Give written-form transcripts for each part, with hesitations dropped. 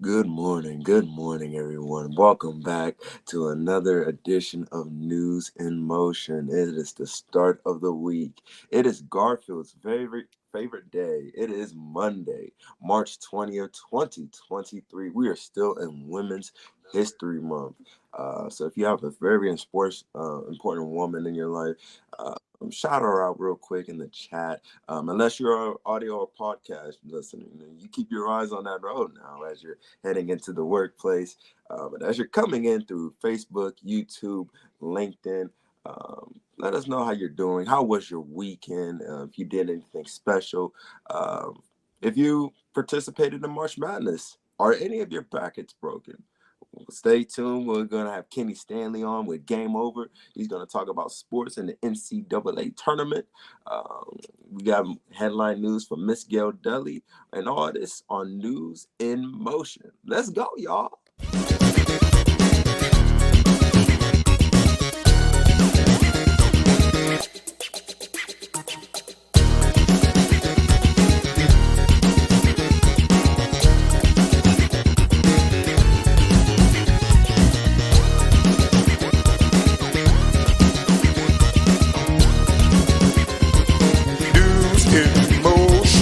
Good morning, everyone. Welcome back to another edition of News in Motion. It is the start of the week. It is Garfield's favorite day. It is Monday, March 20th, 2023. We are still in Women's History Month. So if you have a very important woman in your life, shout her out real quick in the chat. Unless you're an audio or podcast listening, you keep your eyes on that road now as you're heading into the workplace. But as you're coming in through Facebook, YouTube, LinkedIn, let us know how you're doing. How was your weekend? If you did anything special. If you participated in March Madness, are any of your brackets broken? Stay tuned. We're going to have Kenny Stanley on with Game Over. He's going to talk about sports in the NCAA tournament. We got headline news from Miss Gail Dudley and all this on News in Motion. Let's go, y'all. News in motion.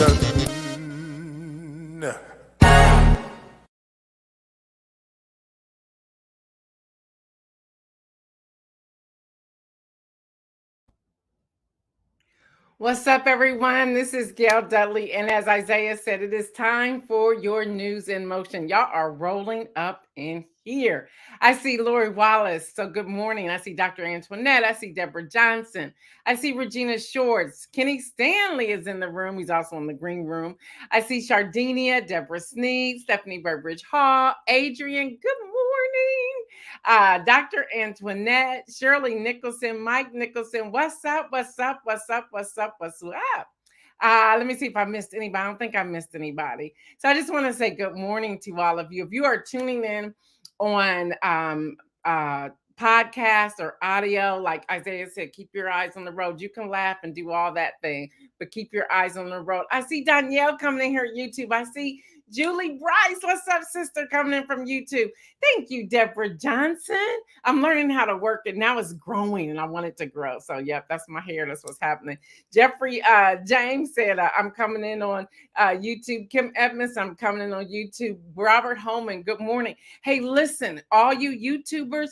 What's up, everyone? This is Gail Dudley, and as Isaiah said, it is time for your News in Motion. Y'all are rolling up in here. I see Lori Wallace, so good morning. I see Dr. Antoinette. I see Deborah Johnson. I see Regina Shorts. Kenny Stanley is in the room. He's also in the green room. I see Shardinia, Deborah Sneed, Stephanie Burbridge Hall, Adrian. Good morning. Dr. Antoinette, Shirley Nicholson, Mike Nicholson. What's up? What's up? What's up? What's up? What's up? Let me see if I missed anybody. I don't think I missed anybody. So I just want to say good morning to all of you. If you are tuning in on podcast or audio, like Isaiah said, keep your eyes on the road. You can laugh and do all that thing, but keep your eyes on the road. I see Danielle coming in here at YouTube. I see Julie Bryce. What's up, sister, coming in from YouTube? Thank you, Deborah Johnson. I'm learning how to work it. Now it's growing and I want it to grow. So, yep, that's my hair. That's what's happening. Jeffrey James said, I'm coming in on YouTube. Kim Edmonds, I'm coming in on YouTube. Robert Holman, good morning. Hey, listen, all you YouTubers,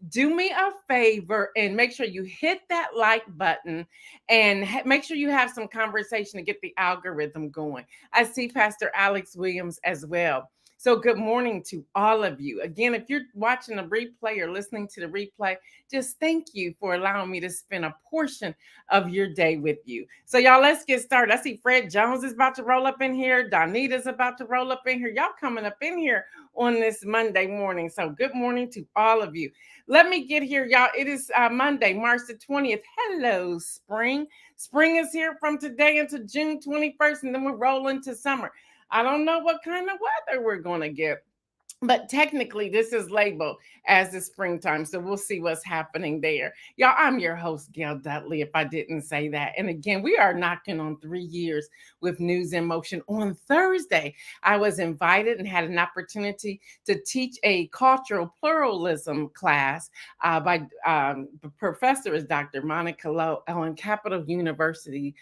do me a favor and make sure you hit that like button and make sure you have some conversation to get the algorithm going. I see Pastor Alex Williams as well. So good morning to all of you. Again, if you're watching the replay or listening to the replay, just thank you for allowing me to spend a portion of your day with you. So y'all, let's get started. I see Fred Jones is about to roll up in here. Donita's about to roll up in here. Y'all coming up in here on this Monday morning. So good morning to all of you. Let me get here, y'all. It is Monday, March the 20th. Hello, spring. Spring is here from today until June 21st, and then we're rolling to summer. I don't know what kind of weather we're going to get, but technically this is labeled as the springtime, so we'll see what's happening there. Y'all, I'm your host, Gail Dudley, if I didn't say that. And again, we are knocking on 3 years with News in Motion. On Thursday, I was invited and had an opportunity to teach a cultural pluralism class by the professor is Dr. Monica Lowe on Capitol University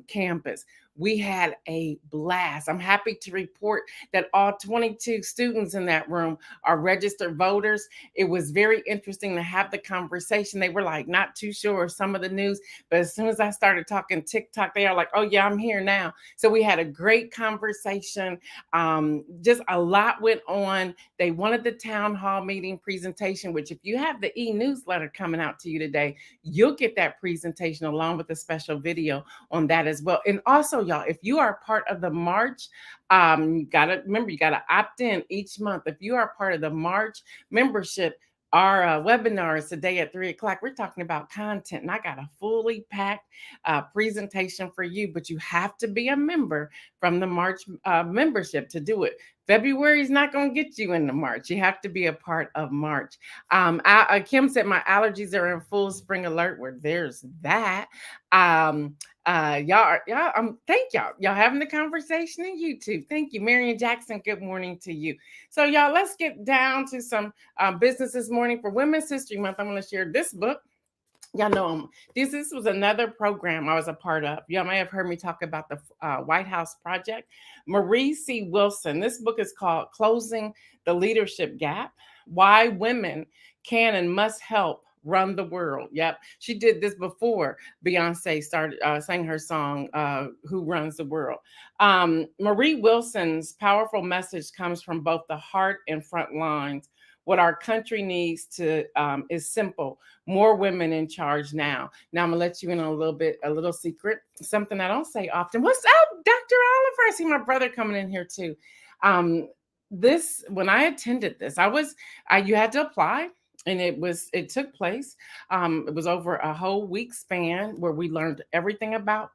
campus. We had a blast. I'm happy to report that all 22 students in that room are registered voters. It was very interesting to have the conversation. They were like not too sure of some of the news, but as soon as I started talking TikTok, they are like, oh yeah, I'm here now. So we had a great conversation. Just a lot went on. They wanted the town hall meeting presentation, which if you have the e-newsletter coming out to you today, you'll get that presentation along with a special video on that as well. And also, y'all, if you are part of the March, you gotta remember, you gotta opt in each month. If you are part of the March membership, our webinar is today at 3:00. We're talking about content, and I got a fully packed presentation for you, but you have to be a member from the March membership to do it. February is not going to get you into March. You have to be a part of March. Kim said my allergies are in full spring alert. Where there's that. Thank y'all. Y'all having the conversation in YouTube. Thank you. Marion Jackson, good morning to you. So y'all, let's get down to some business this morning for Women's History Month. I'm going to share this book. Y'all know this was another program I was a part of. Y'all may have heard me talk about the White House Project. Marie C. Wilson. This book is called Closing the Leadership Gap: Why Women Can and Must Help Run the World. Yep, she did this before Beyonce started sang her song "Who Runs the World." Marie Wilson's powerful message comes from both the heart and front lines. What our country needs to is simple: more women in charge now. Now I'm gonna let you in on a little secret, something I don't say often. What's up, Dr. Oliver? I see my brother coming in here too. This when I attended this, you had to apply. And it took place. It was over a whole week span where we learned everything about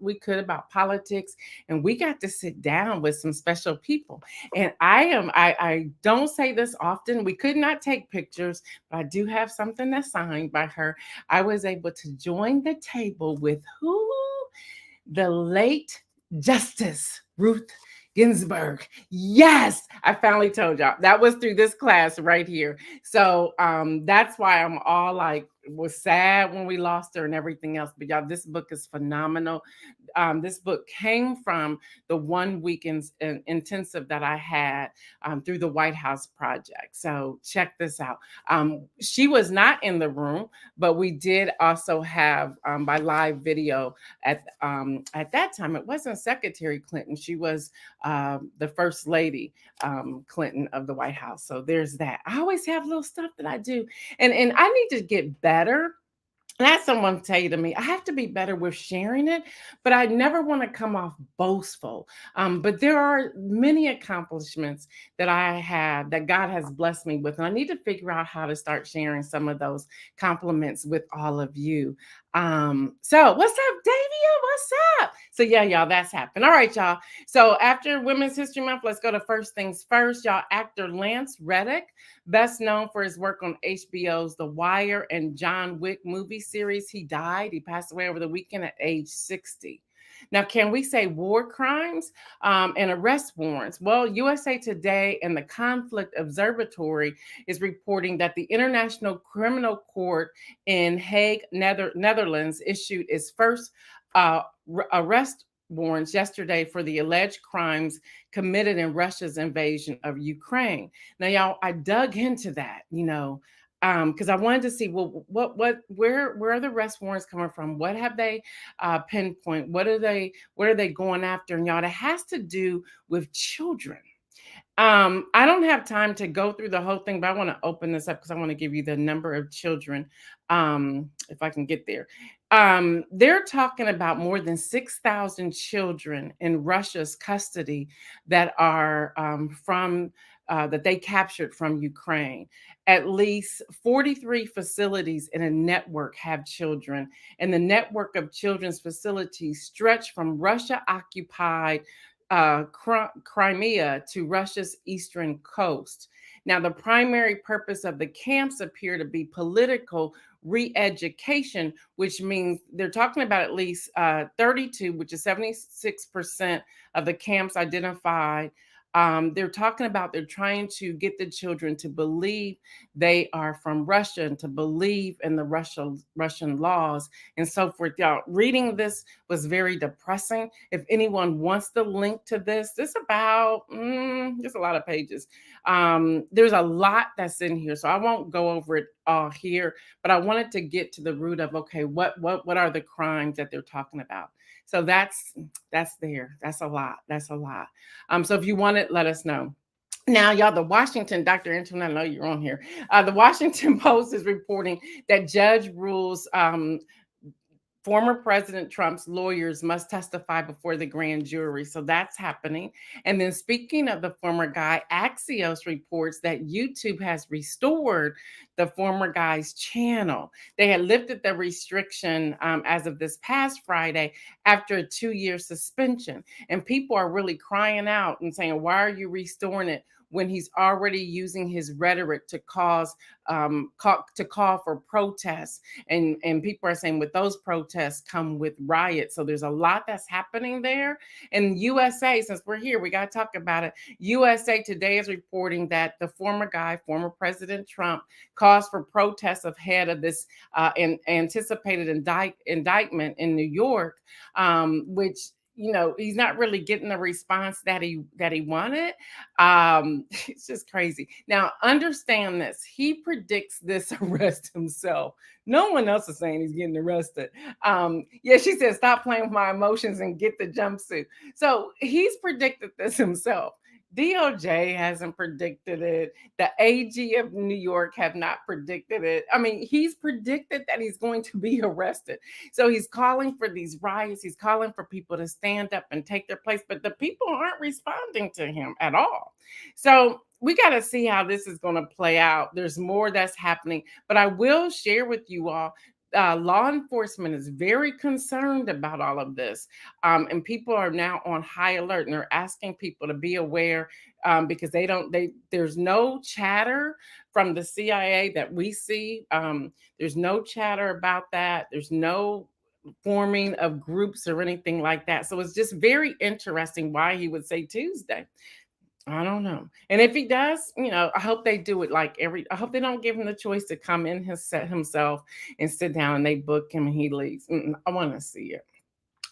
politics, and we got to sit down with some special people. And I don't say this often. We could not take pictures, but I do have something that's signed by her. I was able to join the table with who? The late Justice Ruth Ginsburg. Yes, I finally told y'all that was through this class right here. So that's why I'm all like was sad when we lost her and everything else. But y'all, this book is phenomenal. This book came from the 1 week intensive that I had through the White House Project. So check this out. She was not in the room, but we did also have by live video at that time. It wasn't Secretary Clinton. She was the First Lady Clinton of the White House. So there's that. I always have little stuff that I do, and I need to get better. And I had someone say to me, I have to be better with sharing it, but I never want to come off boastful. But there are many accomplishments that I have that God has blessed me with. And I need to figure out how to start sharing some of those compliments with all of you. So what's up, Davia? What's up? So yeah, y'all, that's happened. All right, y'all. So after Women's History Month, let's go to first things first. Y'all, actor Lance Reddick, best known for his work on HBO's The Wire and John Wick movie series. He died. He passed away over the weekend at age 60. Now, can we say war crimes and arrest warrants? Well, USA Today and the Conflict Observatory is reporting that the International Criminal Court in Hague, Netherlands, issued its first arrest warrants yesterday for the alleged crimes committed in Russia's invasion of Ukraine. Now, y'all, I dug into that, because I wanted to see, well, where are the arrest warrants coming from? What have they pinpoint? What are they going after? And y'all, it has to do with children. I don't have time to go through the whole thing, but I want to open this up because I want to give you the number of children, if I can get there. They're talking about more than 6,000 children in Russia's custody that are that they captured from Ukraine. At least 43 facilities in a network have children, and the network of children's facilities stretch from Russia-occupied Crimea to Russia's eastern coast. Now, the primary purpose of the camps appear to be political re-education, which means they're talking about at least 32, which is 76% of the camps identified. They're talking about they're trying to get the children to believe they are from Russia and to believe in the Russian laws and so forth. Y'all, reading this was very depressing. If anyone wants the link to this, there's a lot of pages. There's a lot that's in here, so I won't go over it all here, but I wanted to get to the root of, okay, what are the crimes that they're talking about? So that's there. That's a lot. That's a lot. So if you want it, let us know. Now, y'all, Dr. Antoinette, I know you're on here. The Washington Post is reporting that judge rules former President Trump's lawyers must testify before the grand jury. So that's happening. And then speaking of the former guy, Axios reports that YouTube has restored the former guy's channel. They had lifted the restriction as of this past Friday after a 2-year suspension. And people are really crying out and saying, why are you restoring it when he's already using his rhetoric to call for protests? And people are saying with those protests, protests come with riots. So there's a lot that's happening there. And USA, since we're here, we got to talk about it. USA Today is reporting that the former President Trump, calls for protests ahead of this anticipated indictment in New York, which, he's not really getting the response that he wanted. It's just crazy. Now, understand this. He predicts this arrest himself. No one else is saying he's getting arrested. Yeah, she said, stop playing with my emotions and get the jumpsuit. So he's predicted this himself. DOJ hasn't predicted it. The AG of New York have not predicted it. I mean, he's predicted that he's going to be arrested. So he's calling for these riots. He's calling for people to stand up and take their place, but the people aren't responding to him at all. So we got to see how this is going to play out. There's more that's happening, but I will share with you all. Law enforcement is very concerned about all of this, and people are now on high alert, and they're asking people to be aware, because there's no chatter from the CIA that we see. There's no chatter about that. There's no forming of groups or anything like that. So it's just very interesting why he would say Tuesday. I don't know. And if he does, I hope they do it I hope they don't give him the choice to come in himself and sit down and they book him and he leaves. I want to see it.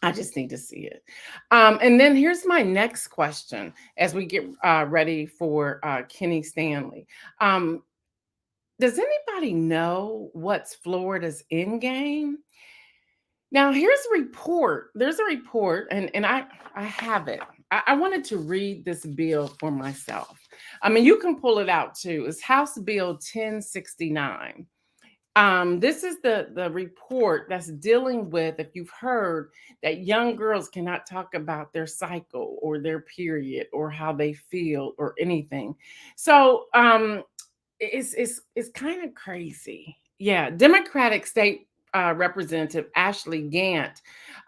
I just need to see it. And then here's my next question as we get ready for Kenny Stanley. Does anybody know what's Florida's end game? Now, here's a report. There's a report, and I have it. I wanted to read this bill for myself. I mean, you can pull it out too. It's House Bill 1069. This is the report that's dealing with, if you've heard, that young girls cannot talk about their cycle or their period or how they feel or anything. So it's kind of crazy. Yeah, Democratic State Representative Ashley Gant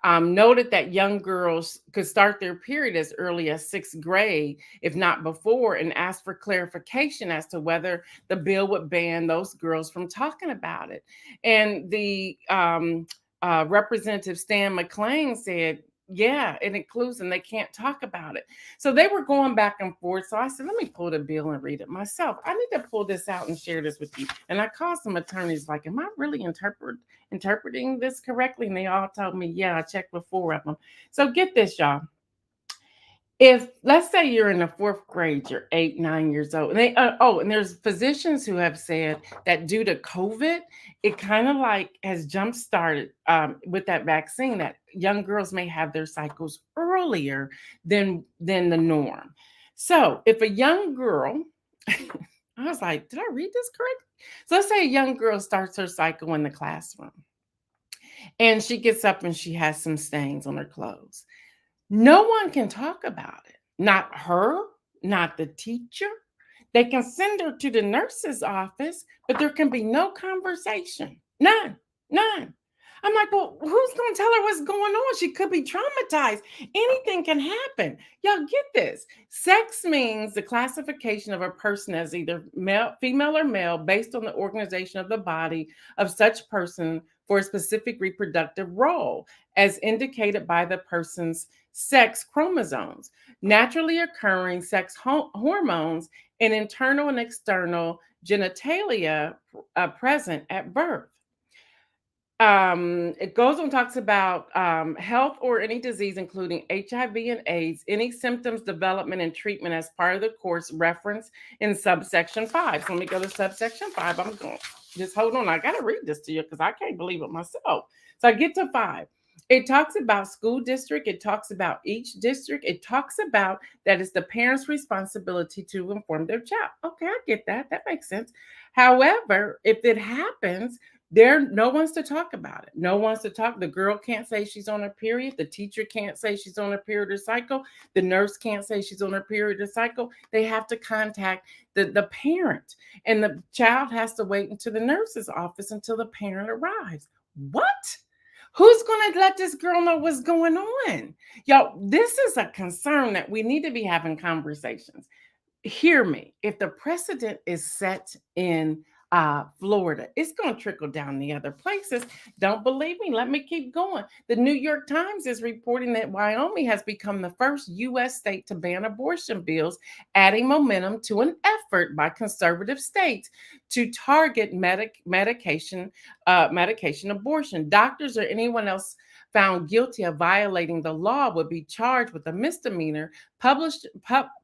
noted that young girls could start their period as early as sixth grade, if not before, and asked for clarification as to whether the bill would ban those girls from talking about it. And the Representative Stan McClain said, yeah, it includes, and they can't talk about it. So they were going back and forth. So I said, let me pull the bill and read it myself. I need to pull this out and share this with you. And I called some attorneys like, am I really interpreting this correctly? And they all told me, yeah, I checked with 4 of them. So get this, y'all. If, let's say you're in the 4th grade, you're 8, 9 years old, and and there's physicians who have said that due to COVID, it kind of has jump started with that vaccine, that young girls may have their cycles earlier than the norm. So if a young girl, I was like, did I read this correctly? So let's say a young girl starts her cycle in the classroom, and she gets up and she has some stains on her clothes. No one can talk about it. Not her, not the teacher. They can send her to the nurse's office, but there can be no conversation. None. I'm like, well, who's going to tell her what's going on? She could be traumatized. Anything can happen. Y'all get this. Sex means the classification of a person as either female or male based on the organization of the body of such person for a specific reproductive role, as indicated by the person's sex chromosomes, naturally occurring sex hormones, and internal and external genitalia present at birth. It goes on, talks about health or any disease, including HIV and AIDS, any symptoms, development, and treatment as part of the course referenced in subsection 5. So let me go to subsection 5. I'm going, just hold on. I got to read this to you because I can't believe it myself. So I get to 5. It talks about school district. It talks about each district. It talks about that it's the parent's responsibility to inform their child. Okay, I get that. That makes sense. However, if it happens, no one's to talk about it. No one's to talk. The girl can't say she's on her period. The teacher can't say she's on her period or cycle. The nurse can't say she's on her period or cycle. They have to contact the parent, and the child has to wait until the nurse's office until the parent arrives. What? Who's going to let this girl know what's going on? Y'all, this is a concern that we need to be having conversations. Hear me. If the precedent is set in Florida. It's going to trickle down the other places. Don't believe me? Let me keep going. The New York Times is reporting that Wyoming has become the first U.S. state to ban abortion bills, adding momentum to an effort by conservative states to target medication abortion. Doctors or anyone else found guilty of violating the law would be charged with a misdemeanor,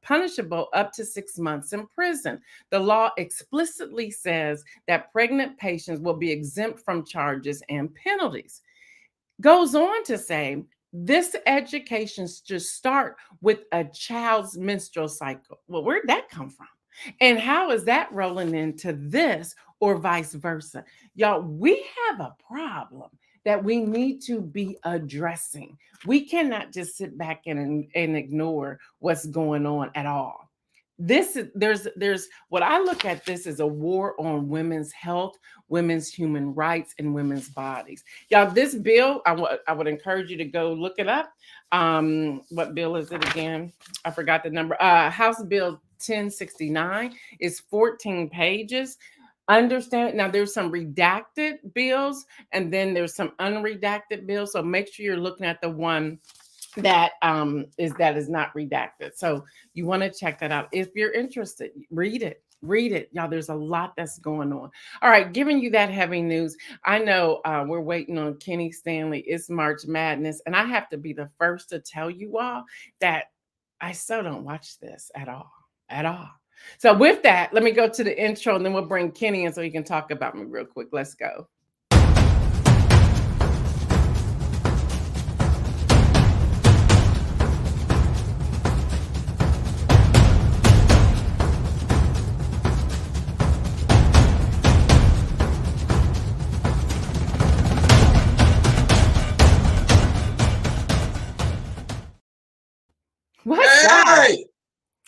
punishable up to 6 months in prison. The law explicitly says that pregnant patients will be exempt from charges and penalties. Goes on to say, this education should start with a child's menstrual cycle. Well, where'd that come from? And how is that rolling into this or vice versa? Y'all, we have a problem that we need to be addressing. We cannot just sit back and ignore what's going on at all. This is there's what I look at this as a war on women's health, women's human rights, and women's bodies. Y'all, this bill, I would encourage you to go look it up. What bill is it again? I forgot the number. House Bill 1069 is 14 pages. Understand now, there's some redacted bills and then there's some unredacted bills. So make sure you're looking at the one that is not redacted. So you want to check that out. If you're interested, read it. Y'all, there's a lot that's going on. All right, giving you that heavy news. I know we're waiting on Kenny Stanley. It's March Madness. And I have to be the first to tell you all that I so don't watch this at all. So with that, let me go to the intro and then we'll bring Kenny in so he can talk about me real quick. Let's go. Hey,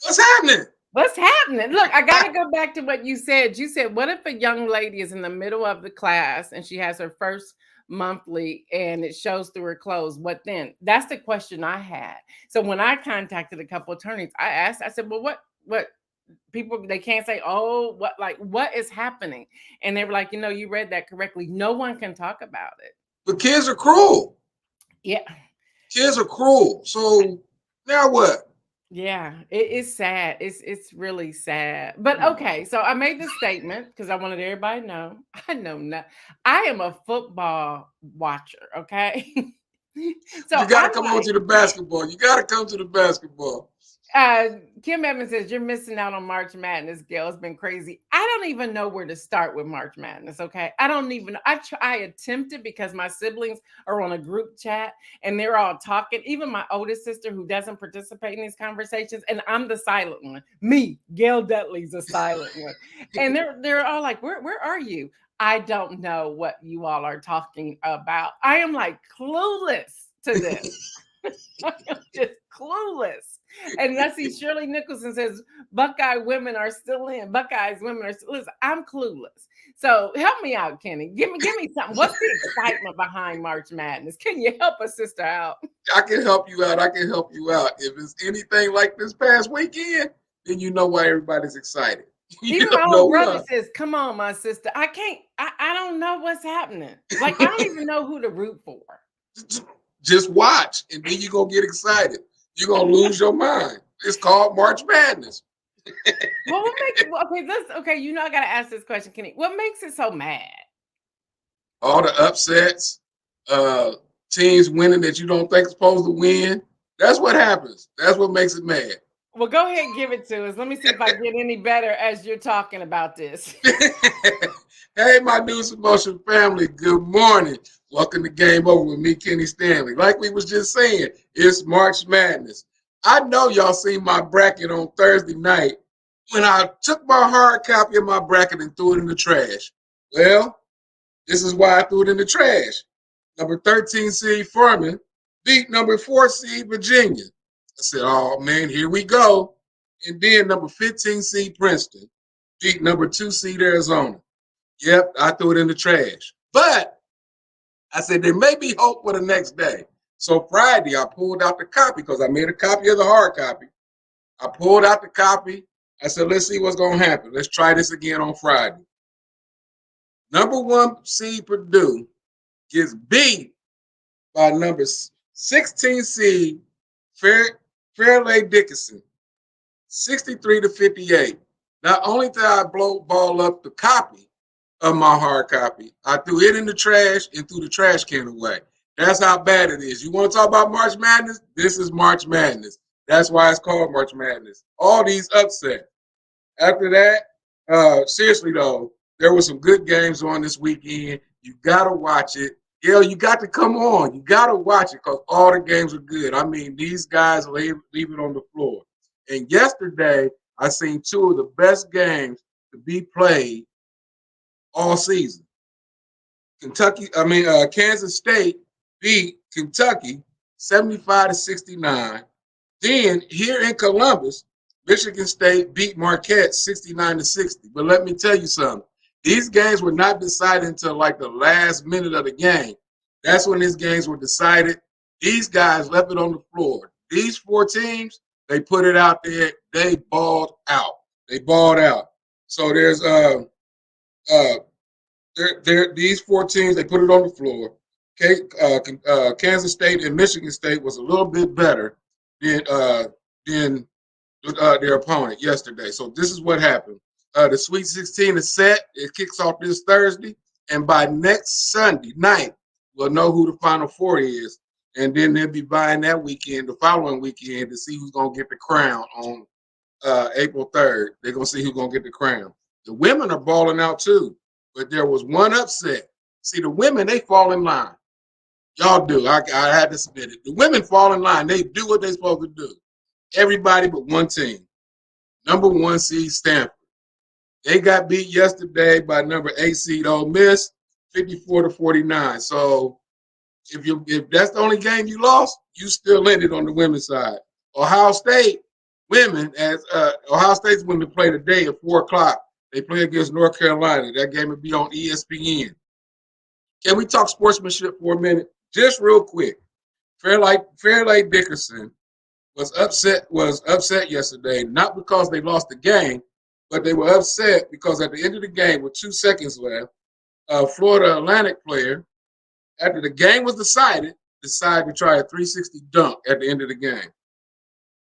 what's happening? What's happening? Look, I got to go back to what you said. You said, what if a young lady is in the middle of the class and she has her first monthly and it shows through her clothes? What then? That's the question I had. So when I contacted a couple attorneys, I said, well, what people, they can't say, oh, what is happening? And they were like, you read that correctly. No one can talk about it. But kids are cruel. Yeah. Kids are cruel. So now what? Yeah, it's sad. It's really sad. But okay, so I made this statement because I wanted everybody to know. I know not. I am a football watcher. Okay, so you got to come on to the basketball. Kim Evans says you're missing out on March Madness, Gail. It's been crazy. I don't even know where to start with March Madness. Okay, I don't even. I attempted because my siblings are on a group chat and they're all talking. Even my oldest sister, who doesn't participate in these conversations, and I'm the silent one. Me, Gail Dudley's the silent one, and they're all like, "Where are you?" I don't know what you all are talking about. I am like clueless to this. I am just clueless. And I see Shirley Nicholson says Buckeyes women are still in. Listen, I'm clueless. So help me out, Kenny. Give me something. What's the excitement behind March Madness? Can you help a sister out? I can help you out. If it's anything like this past weekend, then you know why everybody's excited. Even my old brother says, come on, my sister. I don't know what's happening. Like, I don't even know who to root for. Just watch, and then you're going to get excited. You're going to lose your mind. It's called March Madness. Well, what makes it, I got to ask this question, Kenny. What makes it so mad? All the upsets, teams winning that you don't think are supposed to win. That's what happens. That's what makes it mad. Well, go ahead and give it to us. Let me see if I get any better as you're talking about this. Hey, my NewsInMotion family, good morning. Welcome to Game Over with me, Kenny Stanley. Like we was just saying, it's March Madness. I know y'all seen my bracket on Thursday night when I took my hard copy of my bracket and threw it in the trash. Well, this is why I threw it in the trash. Number 13 seed Furman beat number 4 seed Virginia. I said, oh, man, here we go. And then number 15 seed Princeton beat number 2 seed Arizona. Yep, I threw it in the trash. But I said there may be hope for the next day. So Friday, I pulled out the copy because I made a copy of the hard copy. I pulled out the copy. I said, let's see what's going to happen. Let's try this again on Friday. Number 1 seed Purdue gets beat by number 16 seed Fairleigh Dickinson, 63-58. Not only did I blow ball up the copy of my hard copy, I threw it in the trash and threw the trash can away. That's how bad it is. You want to talk about March Madness? This is March Madness. That's why it's called March Madness. All these upsets. After that, seriously though, there were some good games on this weekend. You gotta watch it. Gail, you got to come on. You gotta watch it because all the games are good. I mean, these guys leave it on the floor. And yesterday, I seen 2 of the best games to be played all season. Kansas State beat Kentucky 75-69. Then here in Columbus, Michigan State beat Marquette 69-60. But let me tell you something. These games were not decided until like the last minute of the game. That's when these games were decided. These guys left it on the floor. These 4 teams, they put it out there. They balled out. So there's these 4 teams, they put it on the floor. Kansas State and Michigan State was a little bit better than their opponent yesterday. So this is what happened. The Sweet 16 is set. It kicks off this Thursday. And by next Sunday night, we'll know who the Final Four is. And then they'll be buying that weekend, the following weekend, to see who's going to get the crown on April 3rd. They're going to see who's going to get the crown. The women are balling out too. But there was one upset. See, the women, they fall in line. Y'all do. I had to submit it. The women fall in line. They do what they're supposed to do. Everybody but one team. Number 1 seed Stanford. They got beat yesterday by number 8 seed Ole Miss, 54-49. So if that's the only game you lost, you still ended on the women's side. Ohio State women, Ohio State's going to play today at 4:00. They play against North Carolina. That game will be on ESPN. Can we talk sportsmanship for a minute? Just real quick. Fairleigh Dickinson was upset yesterday, not because they lost the game, but they were upset because at the end of the game, with 2 seconds left, a Florida Atlantic player, after the game was decided to try a 360 dunk at the end of the game.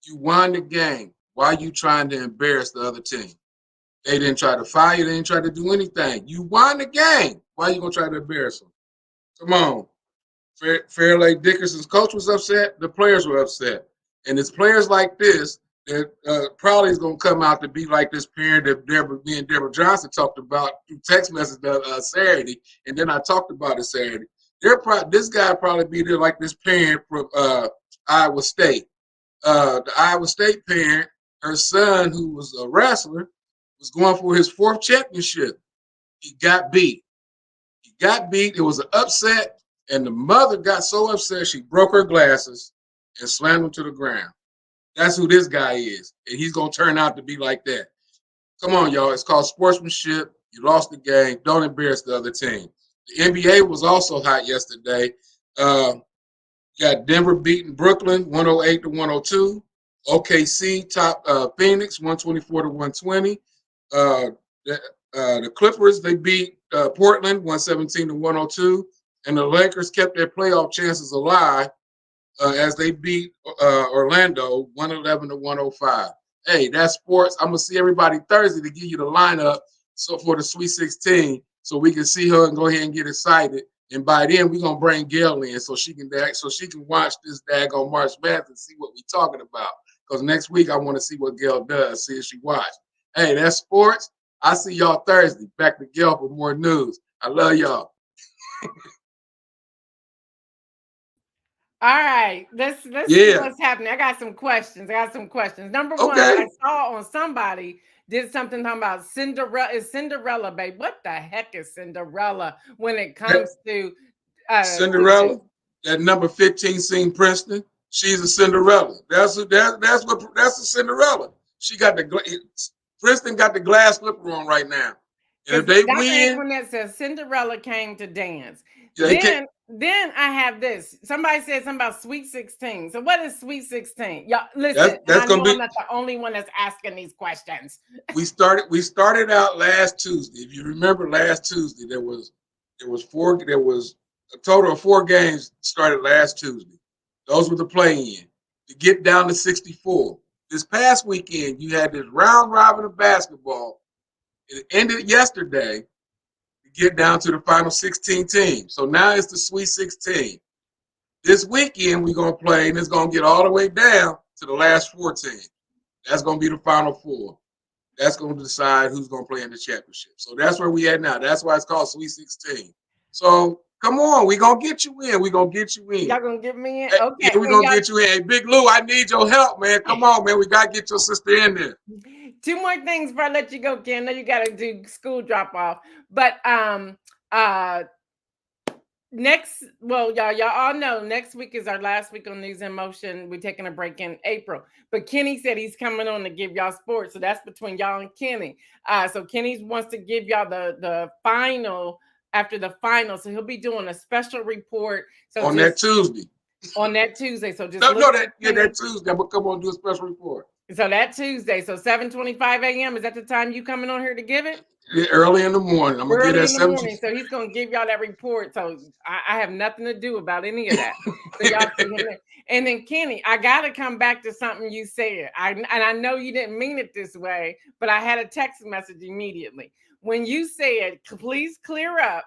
You won the game. Why are you trying to embarrass the other team? They didn't try to fire you. They didn't try to do anything. You won the game. Why are you going to try to embarrass them? Come on. Fairleigh Dickinson's coach was upset. The players were upset. And it's players like this that probably is going to come out to be like this parent that me and Deborah Johnson talked about through text message Saturday, and then I talked about it Saturday. This guy probably be there like this parent from Iowa State. The Iowa State parent, her son, who was a wrestler, was going for his 4th championship. He got beat. It was an upset, and the mother got so upset she broke her glasses and slammed them to the ground. That's who this guy is, and he's going to turn out to be like that. Come on, y'all. It's called sportsmanship. You lost the game. Don't embarrass the other team. The NBA was also hot yesterday. Got Denver beating Brooklyn 108-102. OKC top Phoenix 124-120. The Clippers, they beat Portland 117-102. And the Lakers kept their playoff chances alive as they beat Orlando 111-105. Hey, that's sports. I'm going to see everybody Thursday to give you the lineup for the Sweet 16 so we can see her and go ahead and get excited. And by then, we're going to bring Gail in so she can watch this daggone March Madness and see what we're talking about. Because next week, I want to see what Gail does, see if she watched. Hey, that's sports. I'll see y'all Thursday. Back to Gail for more news. I love y'all. All right, let's see what's happening. I got some questions. Number one, I saw on somebody did something talking about Cinderella. Is Cinderella, babe? What the heck is Cinderella when it comes to Cinderella? That number 15 seen Princeton. She's a Cinderella. That's a Cinderella. Princeton got the glass slipper on right now. And if they Dr. win, Antoinette says Cinderella came to dance. they can. Then I have this. Somebody said something about Sweet 16. So what is Sweet 16? Y'all listen, and That's I gonna know I'm be. not the only one that's asking these questions. We started out last Tuesday. If you remember, last Tuesday there was a total of 4 games started last Tuesday. Those were the play-in to get down to 64. This past weekend, you had this round robin of basketball. It ended yesterday to get down to the final 16 teams. So now it's the Sweet 16. This weekend we're gonna play, and it's gonna get all the way down to the last 4 teams. That's gonna be the final 4. That's going to decide who's going to play in the championship. So that's where we at now. That's why it's called Sweet 16. So come on, we going to get you in. We going to get you in. Y'all gonna get me in? Hey, Okay. yeah, we going to get you in. Hey, Big Lou, I need your help, man. Come on, man. We got to get your sister in there. 2 more things before I let you go, Ken. I know you gotta do school drop off. But y'all all know next week is our last week on News in Motion. We're taking a break in April, but Kenny said he's coming on to give y'all sports, so that's between y'all and Kenny. So Kenny wants to give y'all the final after the final, so he'll be doing a special report. So on that Tuesday. On that Tuesday, so just that Tuesday. I'm gonna come on and do a special report. So that Tuesday, so 7:25 a.m. Is that the time you coming on here to give it? Early in the morning. I'm gonna get that 7. So he's gonna give y'all that report. So I have nothing to do about any of that. So y'all see him there. And then Kenny, I gotta come back to something you said. I know you didn't mean it this way, but I had a text message immediately when you said, "Please clear up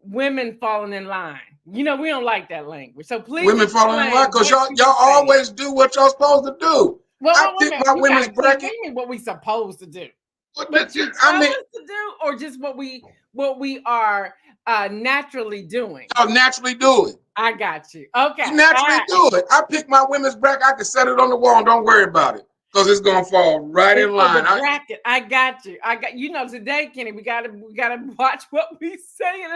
women falling in line." You know we don't like that language, so please. Women falling in line because y'all always do what y'all supposed to do. I pick my women's bracket. What we supposed to do? What you tell us to do, or just what we are naturally doing? I'll naturally do it. I got you. Okay. You naturally do it. I pick my women's bracket. I can set it on the wall. Don't worry about it because it's gonna fall right in line. Bracket. I got you. Today, Kenny, we gotta watch what we say.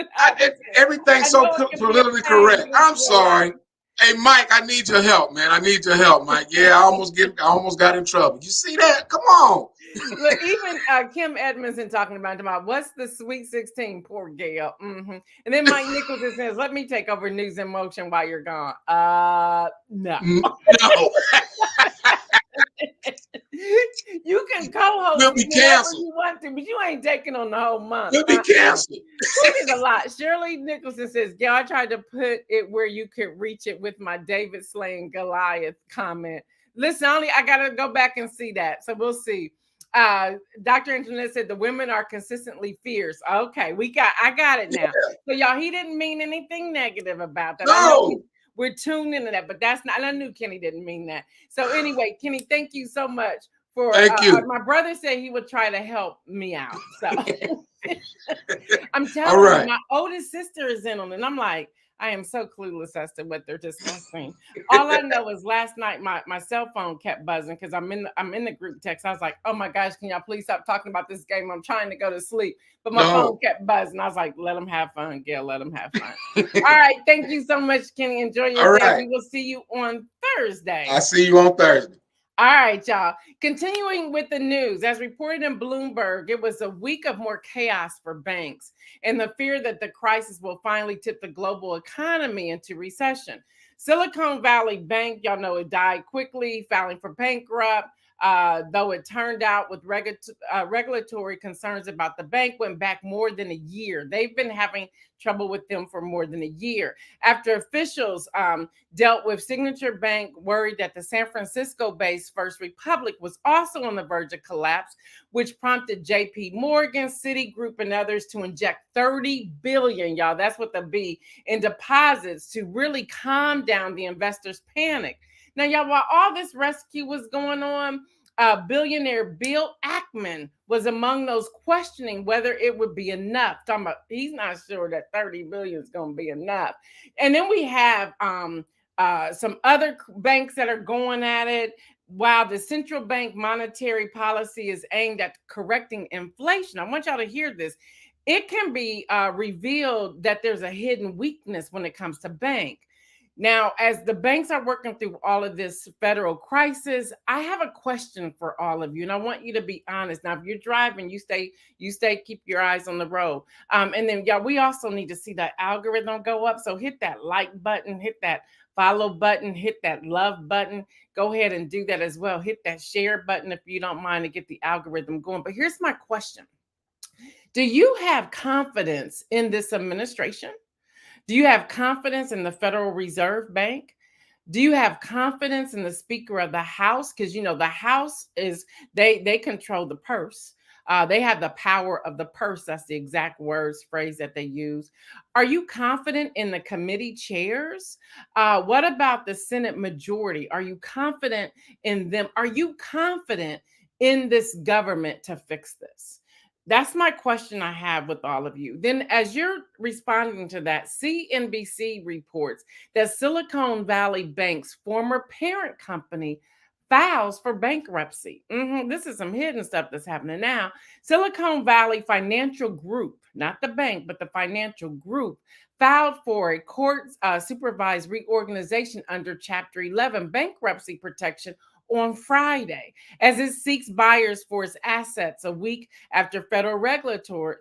Everything's so politically correct. I'm sorry. Hey, Mike, I need your help, man. I need your help, Mike. Yeah, I almost got in trouble. You see that? Come on. Look, even Kim Edmondson talking about what's the Sweet 16, poor Gail. And then Mike Nicholson says, let me take over News in Motion while you're gone. No. You can co-host we'll be canceled. You want to, but you ain't taking on the whole month. We'll be canceled. It is a lot. Shirley Nicholson says, "Yeah, I tried to put it where you could reach it with my David slaying Goliath comment." Listen, I gotta go back and see that. So we'll see. Dr. Internet said the women are consistently fierce. Okay, I got it now. Yeah. So y'all, he didn't mean anything negative about that. No. We're tuned into that, but that's not. I knew Kenny didn't mean that. So anyway, Kenny, thank you so much for. Thank you. My brother said he would try to help me out. So I'm telling you, my oldest sister is in on it, and I'm like, I am so clueless as to what they're discussing. All I know is last night my cell phone kept buzzing because I'm in the group text. I was like, oh my gosh, can y'all please stop talking about this game? I'm trying to go to sleep. But my phone kept buzzing. I was like, let them have fun, Gail. Let them have fun. All right. Thank you so much, Kenny. Enjoy your day. Right. We will see you on Thursday. I'll see you on Thursday. All right, y'all. Continuing with the news, as reported in Bloomberg, it was a week of more chaos for banks and the fear that the crisis will finally tip the global economy into recession. Silicon Valley Bank, y'all know it died quickly, filing for bankrupt. Though it turned out with regulatory concerns about the bank went back more than a year. They've been having trouble with them for more than a year. After officials dealt with Signature Bank, worried that the San Francisco-based First Republic was also on the verge of collapse, which prompted JP Morgan, Citigroup, and others to inject $30 billion, y'all, that's what the B, in deposits to really calm down the investors' panic. Now, y'all, while all this rescue was going on, billionaire Bill Ackman was among those questioning whether it would be enough. Talking about he's not sure that 30 billion is going to be enough. And then we have some other banks that are going at it. While the central bank monetary policy is aimed at correcting inflation, I want y'all to hear this. It can be revealed that there's a hidden weakness when it comes to bank. Now, as the banks are working through all of this federal crisis, I have a question for all of you, and I want you to be honest. Now, if you're driving, keep your eyes on the road. And then, y'all, we also need to see that algorithm go up. So hit that like button, hit that follow button, hit that love button. Go ahead and do that as well. Hit that share button if you don't mind to get the algorithm going. But here's my question: do you have confidence in this administration? Do you have confidence in the Federal Reserve Bank? Do you have confidence in the Speaker of the House? Because the House is they control the purse. They have the power of the purse. That's the exact phrase that they use. Are you confident in the committee chairs? What about the Senate majority? Are you confident in them? Are you confident in this government to fix this? That's my question I have with all of you. Then, as you're responding to that, CNBC reports that Silicon Valley Bank's former parent company files for bankruptcy. This is some hidden stuff that's happening now. Silicon Valley Financial Group, not the bank, but the financial group, filed for a court-supervised reorganization under Chapter 11 bankruptcy protection on Friday, as it seeks buyers for its assets a week after federal regulatory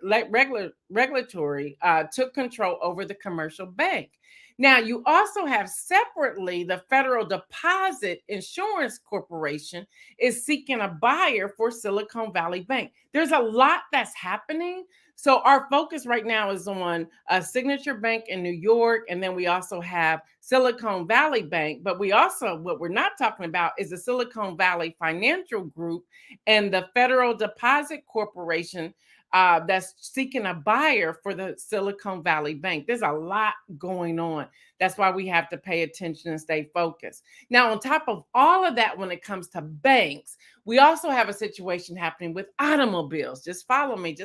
took control over the commercial bank. Now, you also have separately the Federal Deposit Insurance Corporation is seeking a buyer for Silicon Valley Bank. There's a lot that's happening. So our focus right now is on a Signature Bank in New York, and then we also have Silicon Valley Bank. But what we're not talking about is the Silicon Valley Financial Group and the Federal Deposit Corporation that's seeking a buyer for the Silicon Valley Bank. There's a lot going on. That's why we have to pay attention and stay focused. Now, on top of all of that, when it comes to banks, we also have a situation happening with automobiles. Just follow me,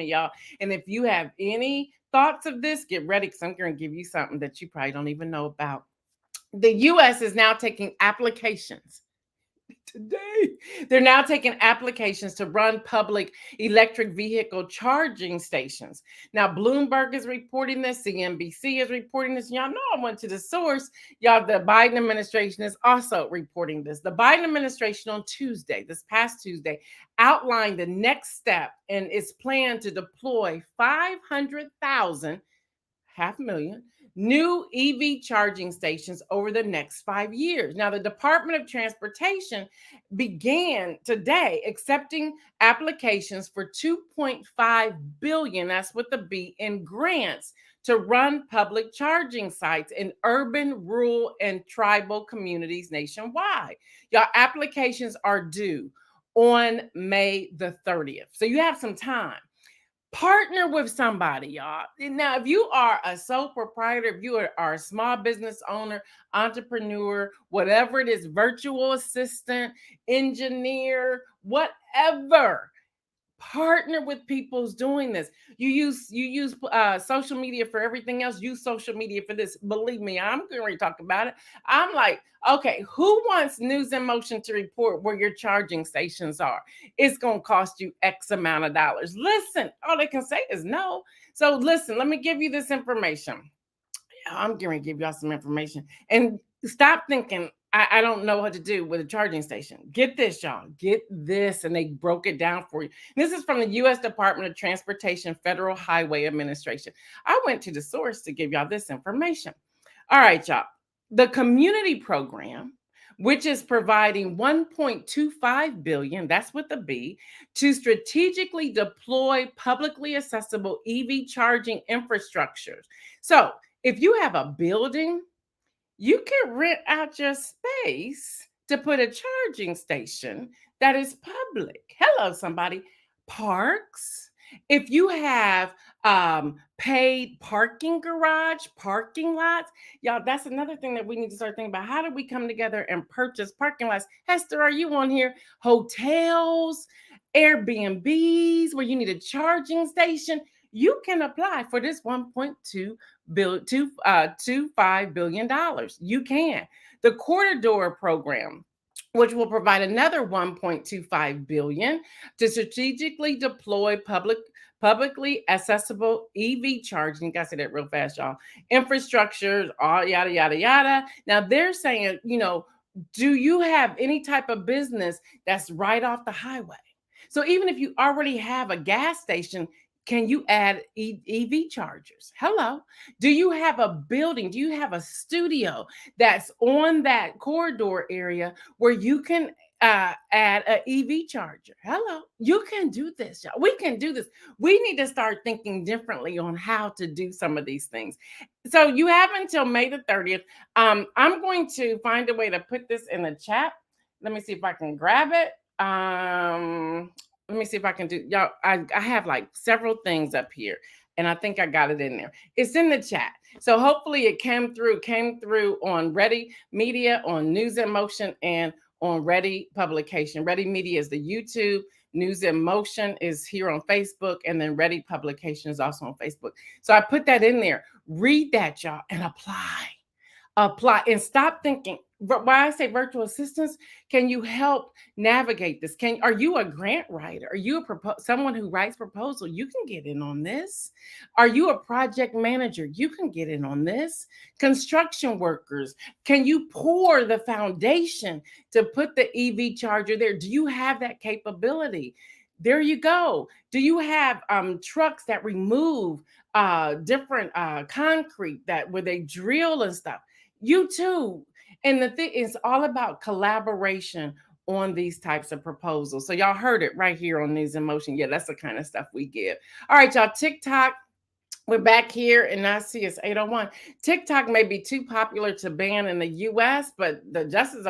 y'all. And if you have any thoughts of this, get ready, because I'm going to give you something that you probably don't even know about. The U.S. is now taking applications. Today, they're now taking applications to run public electric vehicle charging stations. Now, Bloomberg is reporting this, CNBC is reporting this. Y'all know I went to the source. Y'all, the Biden administration is also reporting this. The Biden administration on this past Tuesday, outlined the next step in its plan to deploy 500,000, 500,000, new EV charging stations over the next 5 years. Now, the Department of Transportation began today accepting applications for $2.5 billion, that's with the B, in grants to run public charging sites in urban, rural, and tribal communities nationwide. Y'all, applications are due on May the 30th. So you have some time. Partner with somebody, y'all. Now, if you are a sole proprietor, if you are a small business owner, entrepreneur, whatever it is, virtual assistant, engineer, whatever, partner with people who's doing this. You use social media for everything else. Use social media for this. Believe me, I'm going to talk about it. I'm like, okay, who wants NewsInMotion to report where your charging stations are? It's going to cost you X amount of dollars. Listen, all they can say is no. So listen, let me give you this information. I'm going to give y'all some information. And stop thinking, I don't know what to do with a charging station. Get this, y'all. Get this. And they broke it down for you. This is from the U.S. Department of Transportation Federal Highway Administration. I went to the source to give y'all this information. All right, y'all. The community program, which is providing $1.25 billion, that's with the B, to strategically deploy publicly accessible EV charging infrastructures. So if you have a building, you can rent out your space to put a charging station that is public. Hello, somebody. Parks. If you have paid parking garage, parking lots, y'all, that's another thing that we need to start thinking about. How do we come together and purchase parking lots? Hester, are you on here? Hotels, Airbnbs, where you need a charging station. You can apply for this $1.25 billion. You can. The Corridor program, which will provide another 1.25 billion to strategically deploy publicly accessible EV charging. Gotta say that real fast, y'all. Infrastructure, all yada yada yada. Now they're saying, do you have any type of business that's right off the highway? So even if you already have a gas station, can you add EV chargers? Hello. Do you have a building? Do you have a studio that's on that corridor area where you can add an EV charger? Hello. You can do this, y'all. We can do this. We need to start thinking differently on how to do some of these things. So you have until May the 30th. I'm going to find a way to put this in the chat. Let me see if I can grab it. Let me see if I can do, y'all. I have like several things up here, and I think I got it in there. It's in the chat. So hopefully it came through on Ready Media, on NewsInMotion, and on Ready Publication. Ready Media is the YouTube. NewsInMotion is here on Facebook, and then Ready Publication is also on Facebook. So I put that in there. Read that, y'all, and apply and stop thinking. Why I say virtual assistants, can you help navigate this? Are you a grant writer? Are you someone who writes proposal? You can get in on this. Are you a project manager? You can get in on this. Construction workers, can you pour the foundation to put the EV charger there? Do you have that capability? There you go. Do you have trucks that remove different concrete where they drill and stuff? You too. And the thing is all about collaboration on these types of proposals. So y'all heard it right here on NewsInMotion. Yeah, that's the kind of stuff we give. All right, y'all, TikTok. We're back here, and I see it's 8:01. TikTok may be too popular to ban in the U.S., but the Justice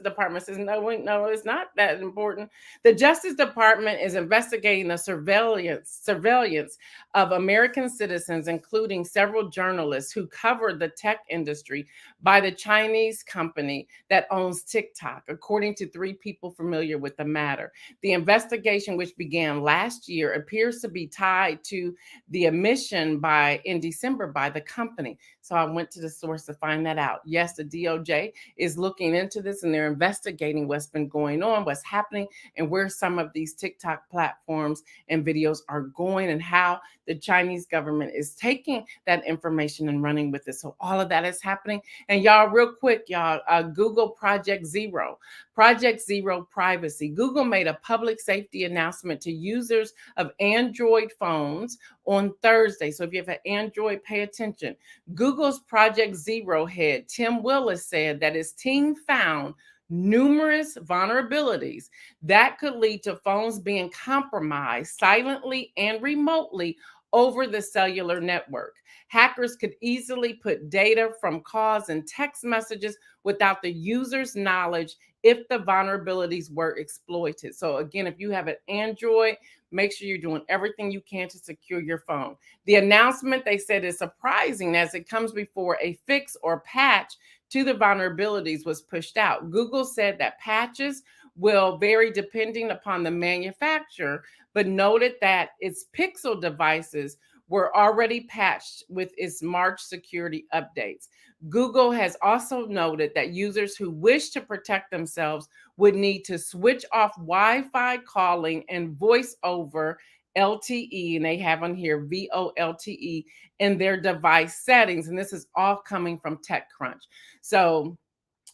Department says no, it's not that important. The Justice Department is investigating the surveillance of American citizens, including several journalists who covered the tech industry by the Chinese company that owns TikTok, according to 3 people familiar with the matter. The investigation, which began last year, appears to be tied to the admission in December by the company. So I went to the source to find that out. Yes, the DOJ is looking into this, and they're investigating what's been going on, what's happening, and where some of these TikTok platforms and videos are going, and how the Chinese government is taking that information and running with it. So all of that is happening. And y'all, real quick, y'all, Google Project Zero privacy. Google made a public safety announcement to users of Android phones on Thursday. So if you have an Android, pay attention. Google's Project Zero head, Tim Willis, said that his team found numerous vulnerabilities that could lead to phones being compromised silently and remotely over the cellular network. Hackers could easily put data from calls and text messages without the user's knowledge if the vulnerabilities were exploited. So again, if you have an Android, make sure you're doing everything you can to secure your phone. The announcement, they said, is surprising as it comes before a fix or patch to the vulnerabilities was pushed out. Google said that patches will vary depending upon the manufacturer, but noted that its Pixel devices were already patched with its March security updates. Google has also noted that users who wish to protect themselves would need to switch off Wi-Fi calling and voice over LTE, and they have on here VoLTE in their device settings. And this is all coming from TechCrunch. So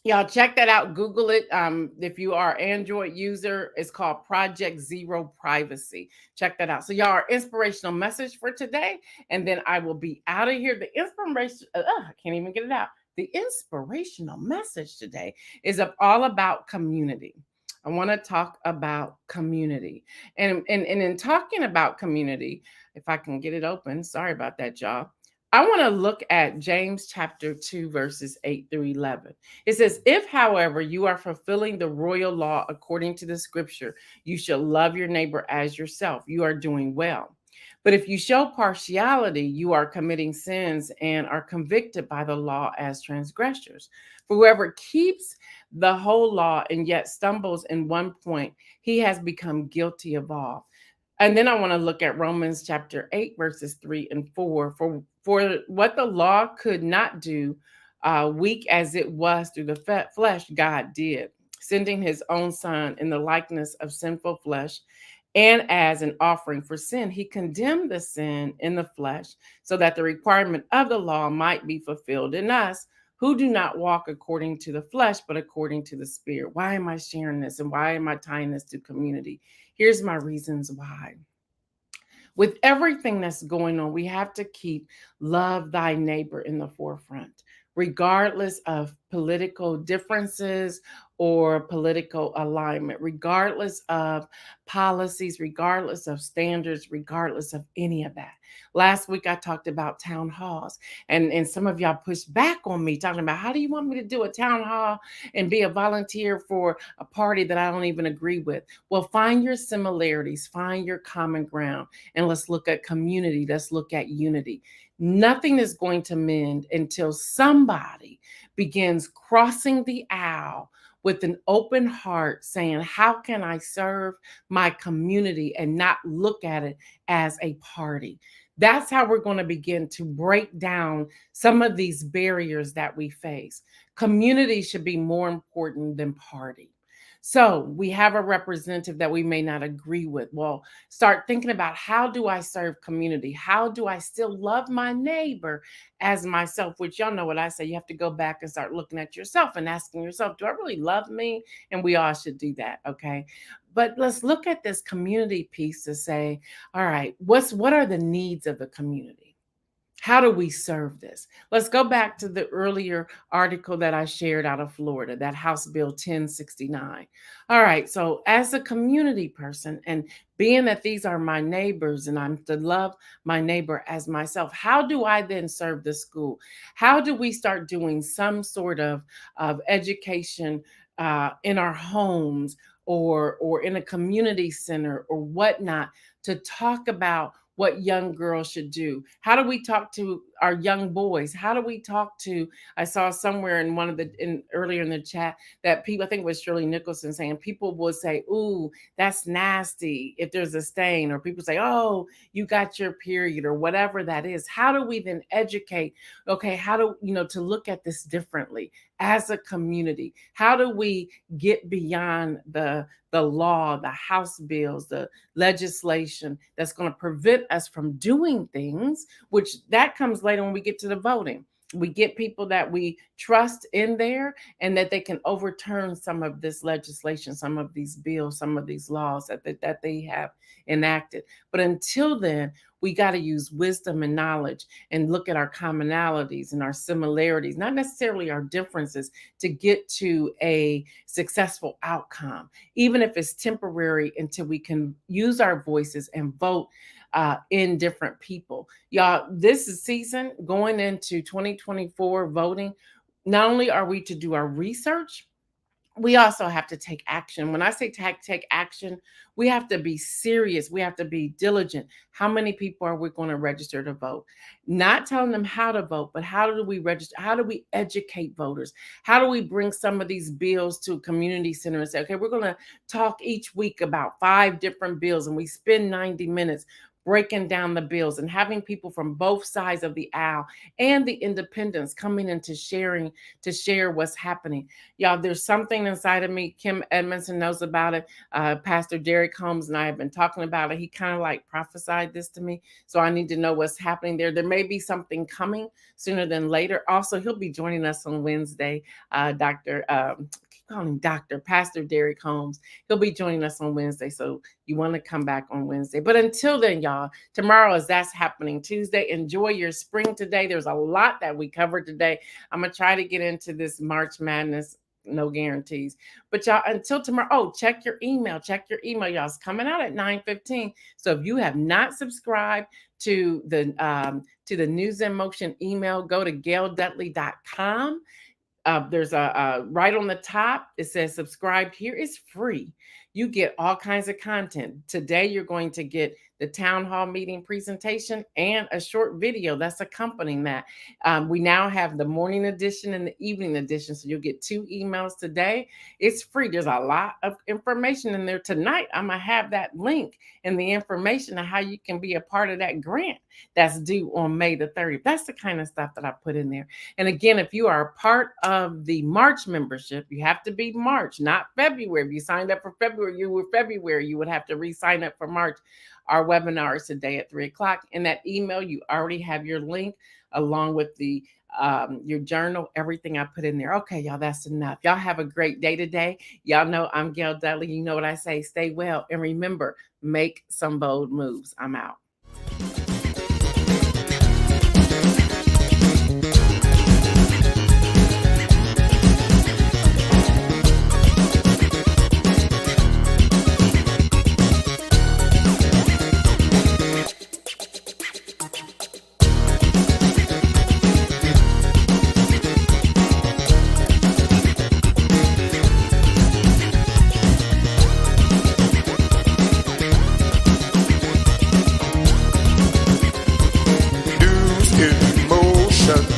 y'all check that out. Google it. If you are an Android user, it's called Project Zero Privacy. Check that out. So y'all, our inspirational message for today, and then I will be out of here. The inspiration, I can't even get it out. The inspirational message today is all about community. I want to talk about community. And in talking about community, if I can get it open, sorry about that, y'all. I want to look at James chapter 2, verses 8 through 11. It says, if, however, you are fulfilling the royal law according to the scripture, you shall love your neighbor as yourself. You are doing well. But if you show partiality, you are committing sins and are convicted by the law as transgressors. For whoever keeps the whole law and yet stumbles in one point, he has become guilty of all. And then I want to look at Romans chapter 8, verses 3 and 4. For what the law could not do, weak as it was through the flesh, God did. sending his own son in the likeness of sinful flesh. And as an offering for sin, he condemned the sin in the flesh so that the requirement of the law might be fulfilled in us who do not walk according to the flesh, but according to the Spirit. Why am I sharing this and why am I tying this to community? Here's my reasons why. With everything that's going on, we have to keep love thy neighbor in the forefront, regardless of political differences or political alignment, regardless of policies, regardless of standards, regardless of any of that. Last week, I talked about town halls, and some of y'all pushed back on me talking about how do you want me to do a town hall and be a volunteer for a party that I don't even agree with? Well, find your similarities, find your common ground, and let's look at community. Let's look at unity. Nothing is going to mend until somebody begins crossing the aisle with an open heart saying, how can I serve my community and not look at it as a party? That's how we're going to begin to break down some of these barriers that we face. Community should be more important than party. So we have a representative that we may not agree with. Well, start thinking about, how do I serve community? How do I still love my neighbor as myself? Which y'all know what I say. You have to go back and start looking at yourself and asking yourself, do I really love me? And we all should do that. Okay. But let's look at this community piece to say, all right, what are the needs of the community? How do we serve this? Let's go back to the earlier article that I shared out of Florida, that House Bill 1069. All right, so as a community person, and being that these are my neighbors and I'm to love my neighbor as myself, how do I then serve the school? How do we start doing some sort of education in our homes or in a community center or whatnot to talk about what young girls should do? How do we talk to our young boys? How do we talk to, I saw somewhere in one of earlier in the chat that people, I think it was Shirley Nicholson saying, people will say, ooh, that's nasty if there's a stain, or people say, oh, you got your period, or whatever that is. How do we then educate? Okay, how do, to look at this differently as a community? How do we get beyond the law, the House bills, the legislation that's going to prevent us from doing things, which that comes later when we get to the voting. We get people that we trust in there and that they can overturn some of this legislation, some of these bills, some of these laws that they have enacted. But until then, we got to use wisdom and knowledge and look at our commonalities and our similarities, not necessarily our differences, to get to a successful outcome, even if it's temporary, until we can use our voices and vote in different people. Y'all, this is season going into 2024 voting. Not only are we to do our research, we also have to take action. When I say take action, we have to be serious. We have to be diligent. How many people are we going to register to vote? Not telling them how to vote, but how do we register? How do we educate voters? How do we bring some of these bills to a community center and say, okay, we're going to talk each week about 5 different bills, and we spend 90 minutes breaking down the bills and having people from both sides of the aisle and the independents coming in to share what's happening. Y'all, there's something inside of me. Kim Edmondson knows about it. Pastor Derek Holmes and I have been talking about it. He kind of like prophesied this to me. So I need to know what's happening there. There may be something coming sooner than later. Also, he'll be joining us on Wednesday. Pastor Derek Holmes. He'll be joining us on Wednesday. So you want to come back on Wednesday. But until then, y'all, tomorrow is That's Happening Tuesday. Enjoy your spring today. There's a lot that we covered today. I'm going to try to get into this March Madness. No guarantees. But y'all, until tomorrow, check your email. Y'all. It's coming out at 9:15. So if you have not subscribed to the NewsInMotion email, go to gaildudley.com. There's a right on the top, it says subscribe here. It's free. You get all kinds of content. Today, you're going to get the town hall meeting presentation and a short video that's accompanying that. We now have the morning edition and the evening edition. So you'll get 2 emails today. It's free. There's a lot of information in there. Tonight, I'm going to have that link and the information on how you can be a part of that grant that's due on May the 30th. That's the kind of stuff that I put in there. And again, if you are a part of the March membership, you have to be March, not February. If you signed up for February, you were February, you would have to re-sign up for March. Our webinar is today at 3 o'clock. In that email, you already have your link along with the your journal, everything I put in there. Okay, y'all, that's enough. Y'all have a great day today. Y'all know I'm Gail Dudley. You know what I say, stay well. And remember, make some bold moves. I'm out. News in motion.